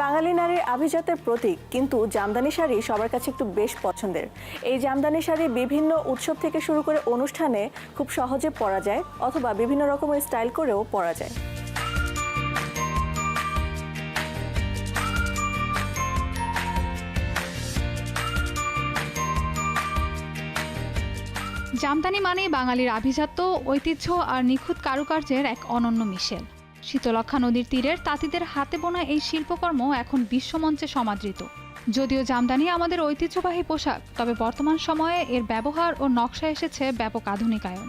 বাঙালি নারীর আভিজাত্যের প্রতীক, কিন্তু জামদানি শাড়ি সবার কাছে একটু বেশ পছন্দের। এই জামদানি শাড়ি বিভিন্ন উৎসব থেকে শুরু করে অনুষ্ঠানে খুব সহজে পরা যায়, অথবা বিভিন্ন রকমের স্টাইল করেও পরা যায়। জামদানি মানেই বাঙালির আভিজাত্য, ঐতিহ্য আর নিখুঁত কারুকার্যের এক অনন্য মিশেল। শীতলক্ষ্যা নদীর তীরের তাঁতিদের হাতে বোনা এই শিল্পকর্ম এখন বিশ্বমঞ্চে সমাদৃত। যদিও জামদানি আমাদের ঐতিহ্যবাহী পোশাক, তবে বর্তমান সময়ে এর ব্যবহার ও নকশা এসেছে ব্যাপক আধুনিকায়ন।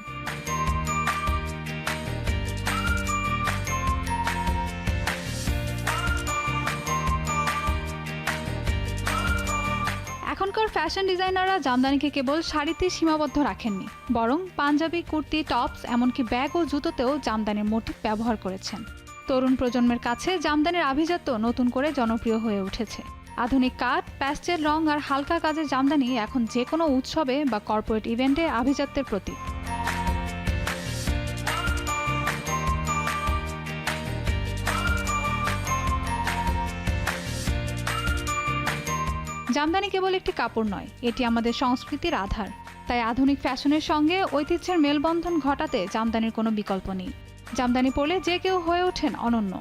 এখনকার ফ্যাশন ডিজাইনাররা জামদানিকে কেবল শাড়িতে সীমাবদ্ধ রাখেননি, বরং পাঞ্জাবি, কুর্তি, টপস, এমনকি ব্যাগ ও জুতোতেও জামদানির মোটিভ ব্যবহার করেছেন। তরুণ প্রজন্মের কাছে জামদানির আভিজাত্য নতুন করে জনপ্রিয় হয়ে উঠেছে। আধুনিক কাঠ, প্যাস্টেল রং আর হালকা কাজের জামদানি এখন যে কোনো উৎসবে বা কর্পোরেট ইভেন্টে আভিজাত্যের প্রতীক। জামদানি কেবল একটি কাপড় নয়, এটি আমাদের সংস্কৃতির আধার। তাই আধুনিক ফ্যাশনের সঙ্গে ঐতিহ্যের মেলবন্ধন ঘটাতে জামদানির কোনো বিকল্প নেই। জামদানি পরলে যে কেউ হয়ে ওঠেন অনন্য।